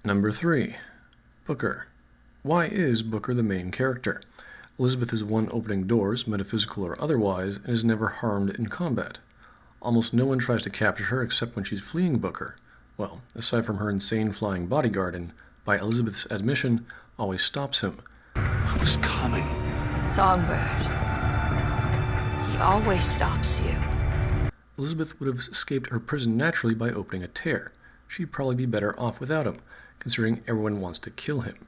Number 3. Booker. Why is Booker the main character? Elizabeth is the one opening doors, metaphysical or otherwise, and is never harmed in combat. Almost no one tries to capture her except when she's fleeing Booker. Well, aside from her insane flying bodyguard and, by Elizabeth's admission, always stops him. I was coming. Songbird. He always stops you. Elizabeth would have escaped her prison naturally by opening a tear. She'd probably be better off without him, considering everyone wants to kill him.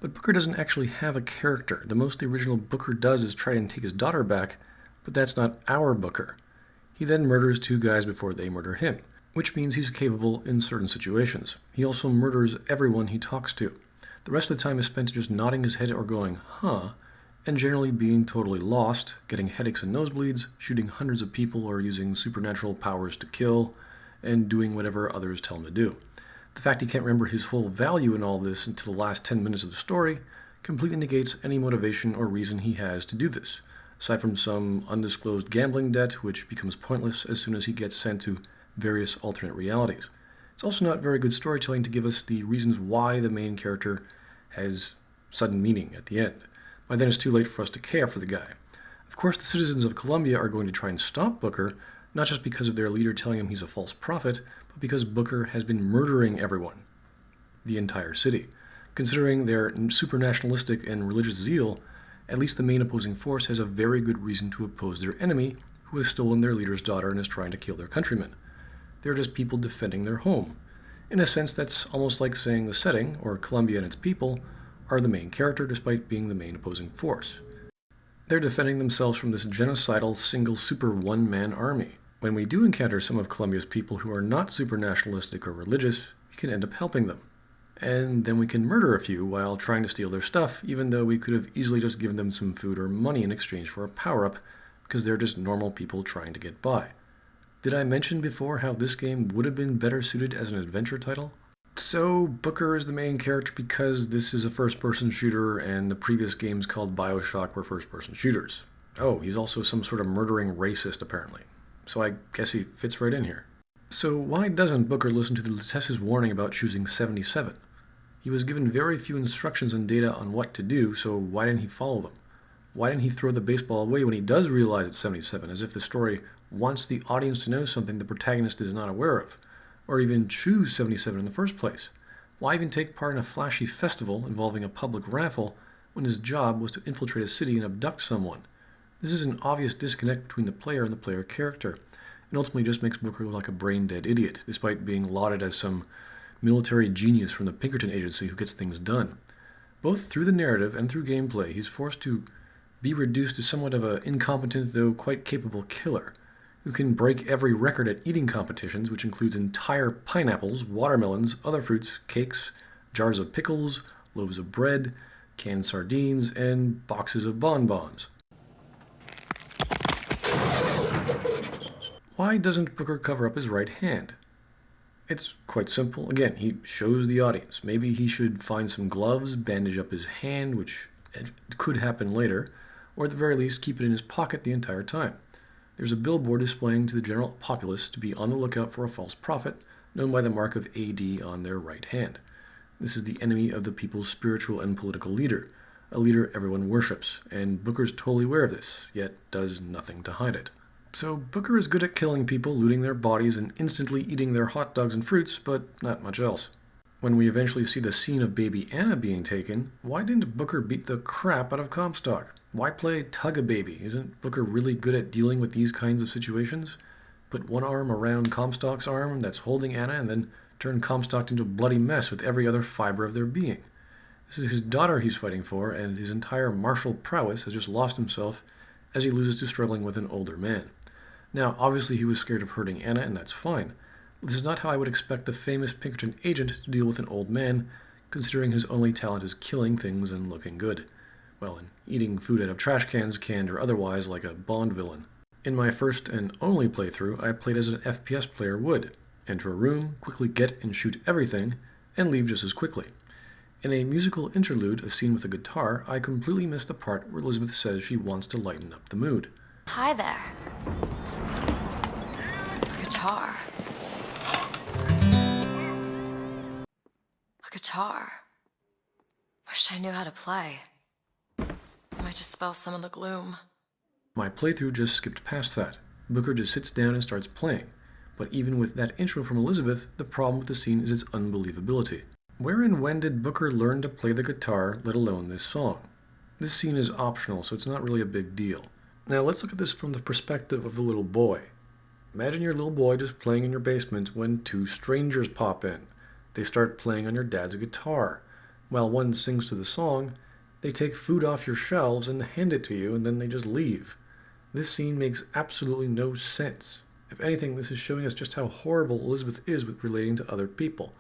But Booker doesn't actually have a character. The most the original Booker does is try and take his daughter back, but that's not our Booker. He then murders 2 guys before they murder him, which means he's capable in certain situations. He also murders everyone he talks to. The rest of the time is spent just nodding his head or going, huh, and generally being totally lost, getting headaches and nosebleeds, shooting hundreds of people or using supernatural powers to kill, and doing whatever others tell him to do. The fact he can't remember his whole value in all this until the last 10 minutes of the story completely negates any motivation or reason he has to do this, aside from some undisclosed gambling debt which becomes pointless as soon as he gets sent to various alternate realities. It's also not very good storytelling to give us the reasons why the main character has sudden meaning at the end. By then it's too late for us to care for the guy. Of course, the citizens of Columbia are going to try and stop Booker, not just because of their leader telling him he's a false prophet, but because Booker has been murdering everyone. The entire city. Considering their super-nationalistic and religious zeal, at least the main opposing force has a very good reason to oppose their enemy, who has stolen their leader's daughter and is trying to kill their countrymen. They're just people defending their home. In a sense, that's almost like saying the setting, or Columbia and its people, are the main character despite being the main opposing force. They're defending themselves from this genocidal single super one-man army. When we do encounter some of Columbia's people who are not super nationalistic or religious, we can end up helping them. And then we can murder a few while trying to steal their stuff, even though we could have easily just given them some food or money in exchange for a power-up, because they're just normal people trying to get by. Did I mention before how this game would have been better suited as an adventure title? So, Booker is the main character because this is a first-person shooter and the previous games called Bioshock were first-person shooters. Oh, he's also some sort of murdering racist apparently. So I guess he fits right in here. So why doesn't Booker listen to the Lutece's warning about choosing 77? He was given very few instructions and data on what to do, so why didn't he follow them? Why didn't he throw the baseball away when he does realize it's 77, as if the story wants the audience to know something the protagonist is not aware of? Or even choose 77 in the first place? Why even take part in a flashy festival involving a public raffle when his job was to infiltrate a city and abduct someone? This is an obvious disconnect between the player and the player character, and ultimately just makes Booker look like a brain-dead idiot, despite being lauded as some military genius from the Pinkerton Agency who gets things done. Both through the narrative and through gameplay, he's forced to be reduced to somewhat of an incompetent, though quite capable killer, who can break every record at eating competitions, which includes entire pineapples, watermelons, other fruits, cakes, jars of pickles, loaves of bread, canned sardines, and boxes of bonbons. Why doesn't Booker cover up his right hand? It's quite simple. Again, he shows the audience. Maybe he should find some gloves, bandage up his hand, which could happen later, or at the very least keep it in his pocket the entire time. There's a billboard displaying to the general populace to be on the lookout for a false prophet, known by the mark of AD on their right hand. This is the enemy of the people's spiritual and political leader, a leader everyone worships, and Booker's totally aware of this, yet does nothing to hide it. So Booker is good at killing people, looting their bodies, and instantly eating their hot dogs and fruits, but not much else. When we eventually see the scene of baby Anna being taken, why didn't Booker beat the crap out of Comstock? Why play tug-a-baby? Isn't Booker really good at dealing with these kinds of situations? Put one arm around Comstock's arm that's holding Anna and then turn Comstock into a bloody mess with every other fiber of their being. This is his daughter he's fighting for, and his entire martial prowess has just lost himself as he loses to struggling with an older man. Now, obviously he was scared of hurting Anna, and that's fine. But this is not how I would expect the famous Pinkerton agent to deal with an old man, considering his only talent is killing things and looking good. Well, and eating food out of trash cans, canned or otherwise, like a Bond villain. In my first and only playthrough, I played as an FPS player would. Enter a room, quickly get and shoot everything, and leave just as quickly. In a musical interlude, a scene with a guitar, I completely missed the part where Elizabeth says she wants to lighten up the mood. Hi there. Guitar. A guitar. Wish I knew how to play. It might dispel some of the gloom. My playthrough just skipped past that. Booker just sits down and starts playing. But even with that intro from Elizabeth, the problem with the scene is its unbelievability. Where and when did Booker learn to play the guitar, let alone this song? This scene is optional, so it's not really a big deal. Now let's look at this from the perspective of the little boy. Imagine your little boy just playing in your basement when two strangers pop in. They start playing on your dad's guitar. While one sings to the song, they take food off your shelves and hand it to you, and then they just leave. This scene makes absolutely no sense. If anything, this is showing us just how horrible Elizabeth is with relating to other people,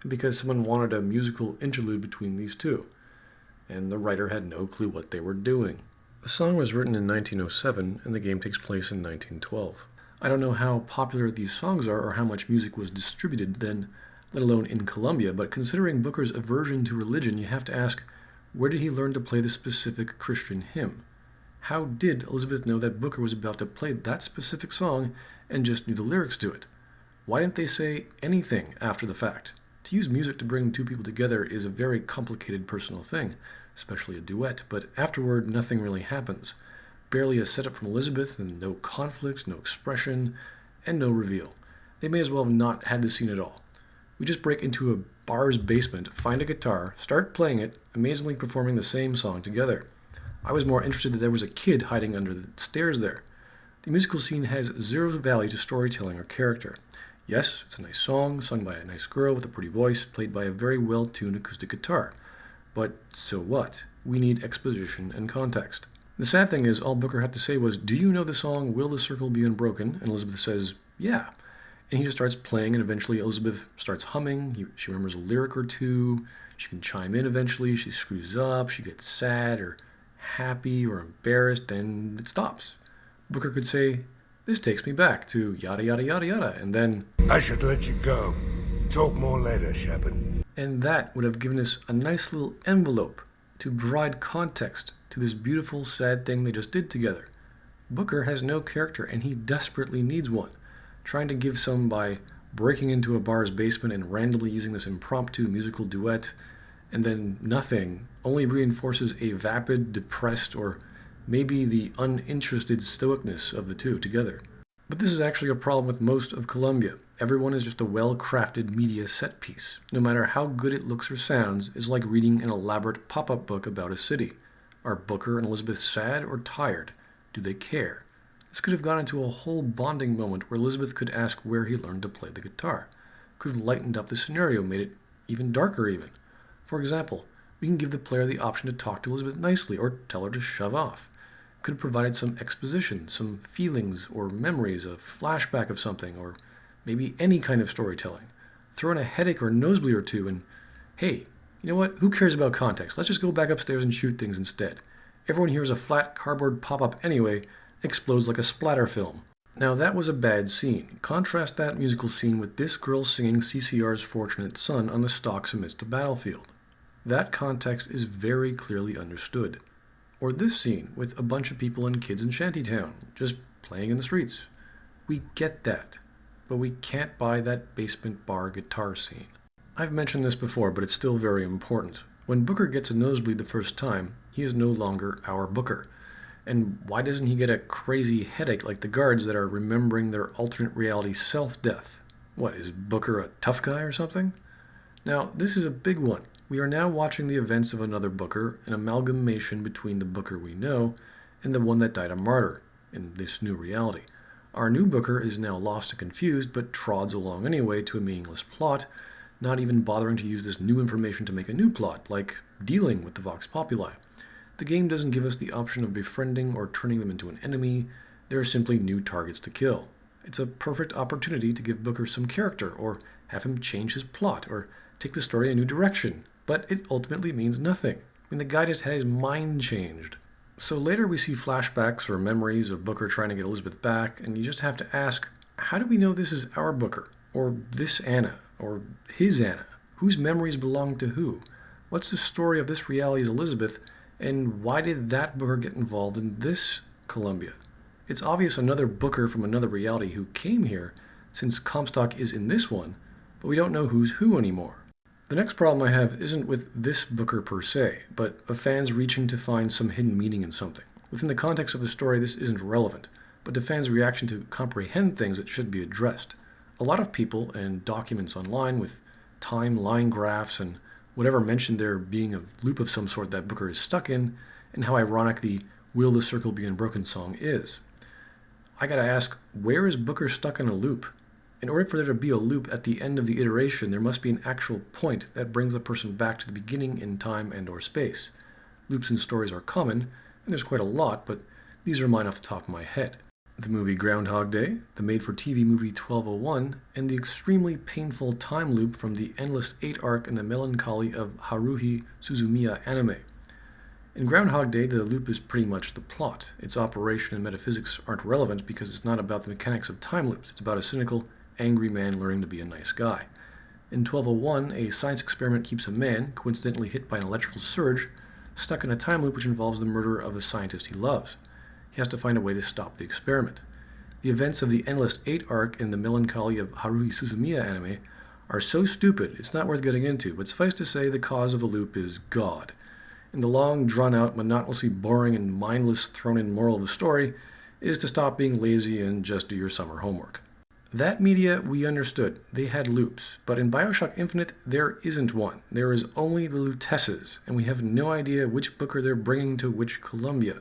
and because someone wanted a musical interlude between these two, and the writer had no clue what they were doing. The song was written in 1907, and the game takes place in 1912. I don't know how popular these songs are or how much music was distributed then, let alone in Colombia, but considering Booker's aversion to religion, you have to ask, where did he learn to play the specific Christian hymn? How did Elizabeth know that Booker was about to play that specific song and just knew the lyrics to it? Why didn't they say anything after the fact? To use music to bring two people together is a very complicated personal thing, especially a duet, but afterward nothing really happens. Barely a setup from Elizabeth, and no conflict, no expression, and no reveal. They may as well have not had the scene at all. We just break into a bar's basement, find a guitar, start playing it, amazingly performing the same song together. I was more interested that there was a kid hiding under the stairs there. The musical scene has zero value to storytelling or character. Yes, it's a nice song, sung by a nice girl with a pretty voice, played by a very well-tuned acoustic guitar. But so what? We need exposition and context. The sad thing is, all Booker had to say was, do you know the song Will the Circle Be Unbroken? And Elizabeth says, yeah. And he just starts playing, and eventually Elizabeth starts humming. She remembers a lyric or two. She can chime in eventually. She screws up. She gets sad or happy or embarrassed, then it stops. Booker could say, this takes me back to yada yada yada yada, and then, I should let you go. Talk more later, Shepard. And that would have given us a nice little envelope to provide context to this beautiful, sad thing they just did together. Booker has no character, and he desperately needs one. Trying to give some by breaking into a bar's basement and randomly using this impromptu musical duet, and then nothing, only reinforces a vapid, depressed, or maybe the uninterested stoicness of the two together. But this is actually a problem with most of Colombia. Everyone is just a well-crafted media set piece. No matter how good it looks or sounds, it's like reading an elaborate pop-up book about a city. Are Booker and Elizabeth sad or tired? Do they care? This could have gone into a whole bonding moment where Elizabeth could ask where he learned to play the guitar. Could have lightened up the scenario, made it even darker even. For example, we can give the player the option to talk to Elizabeth nicely or tell her to shove off. Could have provided some exposition, some feelings or memories, a flashback of something, or maybe any kind of storytelling. Throw in a headache or nosebleed or two and, hey, you know what? Who cares about context? Let's just go back upstairs and shoot things instead. Everyone here is a flat cardboard pop-up anyway, explodes like a splatter film. Now that was a bad scene. Contrast that musical scene with this girl singing CCR's Fortunate Son on the stocks amidst a battlefield. That context is very clearly understood. Or this scene with a bunch of people and kids in Shantytown, just playing in the streets. We get that, but we can't buy that basement bar guitar scene. I've mentioned this before, but it's still very important. When Booker gets a nosebleed the first time, he is no longer our Booker. And why doesn't he get a crazy headache like the guards that are remembering their alternate reality self-death? What, is Booker a tough guy or something? Now, this is a big one. We are now watching the events of another Booker, an amalgamation between the Booker we know and the one that died a martyr in this new reality. Our new Booker is now lost and confused, but trods along anyway to a meaningless plot, not even bothering to use this new information to make a new plot, like dealing with the Vox Populi. The game doesn't give us the option of befriending or turning them into an enemy. There are simply new targets to kill. It's a perfect opportunity to give Booker some character, or have him change his plot, or take the story in a new direction. But it ultimately means nothing. I mean, the guy just had his mind changed. So later we see flashbacks or memories of Booker trying to get Elizabeth back, and you just have to ask, how do we know this is our Booker? Or this Anna? Or his Anna? Whose memories belong to who? What's the story of this reality's Elizabeth, and why did that Booker get involved in this Colombia? It's obvious another Booker from another reality who came here, since Comstock is in this one, but we don't know who's who anymore. The next problem I have isn't with this Booker per se, but of fans reaching to find some hidden meaning in something. Within the context of the story, this isn't relevant, but to fans' reaction to comprehend things, it should be addressed. A lot of people and documents online with time line graphs and whatever mention there being a loop of some sort that Booker is stuck in, and how ironic the Will the Circle Be Unbroken song is. I gotta ask, where is Booker stuck in a loop? In order for there to be a loop at the end of the iteration, there must be an actual point that brings the person back to the beginning in time and or space. Loops in stories are common, and there's quite a lot, but these are mine off the top of my head. The movie Groundhog Day, the made-for-TV movie 1201, and the extremely painful time loop from the Endless 8 arc in the Melancholy of Haruhi Suzumiya anime. In Groundhog Day, the loop is pretty much the plot. Its operation and metaphysics aren't relevant because it's not about the mechanics of time loops. It's about a cynical, angry man learning to be a nice guy. In 1201, a science experiment keeps a man, coincidentally hit by an electrical surge, stuck in a time loop which involves the murder of the scientist he loves. He has to find a way to stop the experiment. The events of the Endless 8 arc in the Melancholy of Haruhi Suzumiya anime are so stupid it's not worth getting into, but suffice to say the cause of the loop is God. And the long, drawn-out, monotonously boring and mindless thrown-in moral of the story is to stop being lazy and just do your summer homework. That media we understood. They had loops. But in Bioshock Infinite, there isn't one. There is only the Luteces, and we have no idea which Booker they're bringing to which Columbia.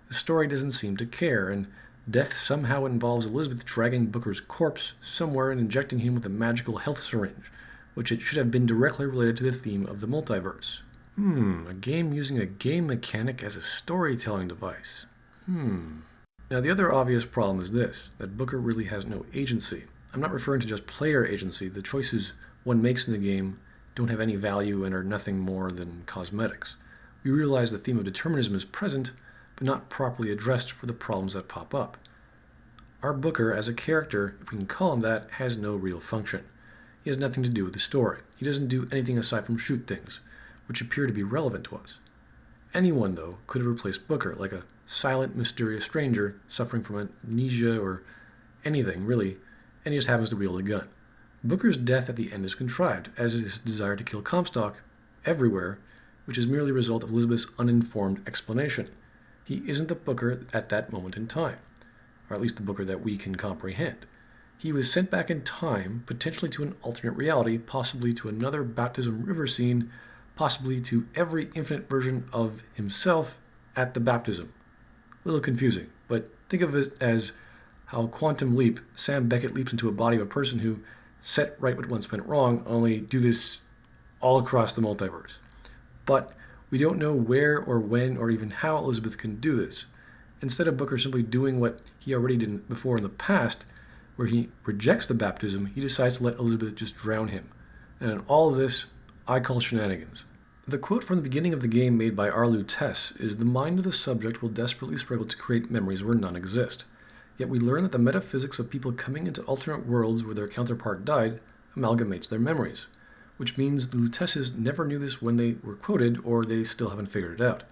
The story doesn't seem to care, and death somehow involves Elizabeth dragging Booker's corpse somewhere and injecting him with a magical health syringe, which it should have been directly related to the theme of the multiverse. A game using a game mechanic as a storytelling device. Now, the other obvious problem is this, that Booker really has no agency. I'm not referring to just player agency. The choices one makes in the game don't have any value and are nothing more than cosmetics. We realize the theme of determinism is present, but not properly addressed for the problems that pop up. Our Booker, as a character, if we can call him that, has no real function. He has nothing to do with the story. He doesn't do anything aside from shoot things, which appear to be relevant to us. Anyone, though, could have replaced Booker, like a silent, mysterious stranger suffering from amnesia or anything, really, and he just happens to wield a gun. Booker's death at the end is contrived, as is his desire to kill Comstock everywhere, which is merely a result of Elizabeth's uninformed explanation. He isn't the Booker at that moment in time, or at least the Booker that we can comprehend. He was sent back in time, potentially to an alternate reality, possibly to another baptism river scene, possibly to every infinite version of himself at the baptism. A little confusing, but think of it as how Quantum Leap, Sam Beckett leaps into a body of a person who set right what once went wrong, only do this all across the multiverse. But we don't know where or when or even how Elizabeth can do this. Instead of Booker simply doing what he already did before in the past, where he rejects the baptism, he decides to let Elizabeth just drown him. And in all of this, I call shenanigans. The quote from the beginning of the game made by R. Lutece is, "The mind of the subject will desperately struggle to create memories where none exist." Yet we learn that the metaphysics of people coming into alternate worlds where their counterpart died amalgamates their memories, which means the Luteces never knew this when they were quoted, or they still haven't figured it out,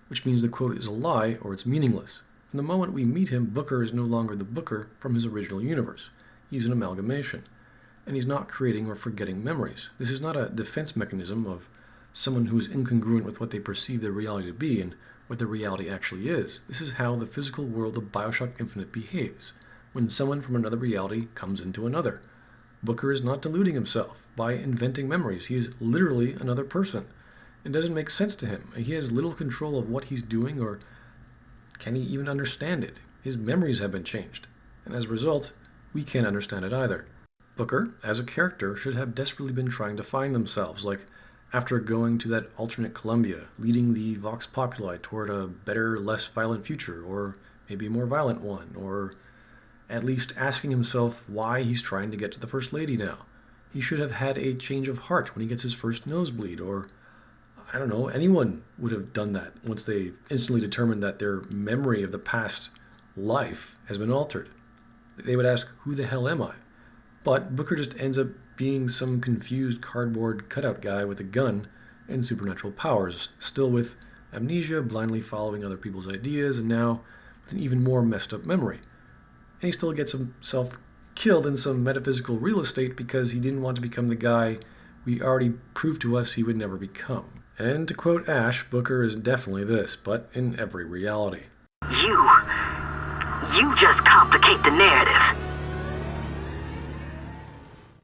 which means the quote is a lie or it's meaningless. From the moment we meet him, Booker is no longer the Booker from his original universe. He's an amalgamation, and he's not creating or forgetting memories. This is not a defense mechanism of someone who is incongruent with what they perceive their reality to be and what their reality actually is. This is how the physical world of Bioshock Infinite behaves, when someone from another reality comes into another. Booker is not deluding himself by inventing memories. He is literally another person. It doesn't make sense to him. He has little control of what he's doing, or can he even understand it? His memories have been changed, and as a result, we can't understand it either. Booker, as a character, should have desperately been trying to find themselves, like after going to that alternate Columbia, leading the Vox Populi toward a better, less violent future, or maybe a more violent one, or at least asking himself why he's trying to get to the First Lady now. He should have had a change of heart when he gets his first nosebleed, or, I don't know, anyone would have done that once they instantly determined that their memory of the past life has been altered. They would ask, who the hell am I? But Booker just ends up being some confused cardboard cutout guy with a gun and supernatural powers, still with amnesia, blindly following other people's ideas, and now with an even more messed up memory. And he still gets himself killed in some metaphysical real estate because he didn't want to become the guy we already proved to us he would never become. And to quote Ash, Booker is definitely this, but in every reality. You just complicate the narrative.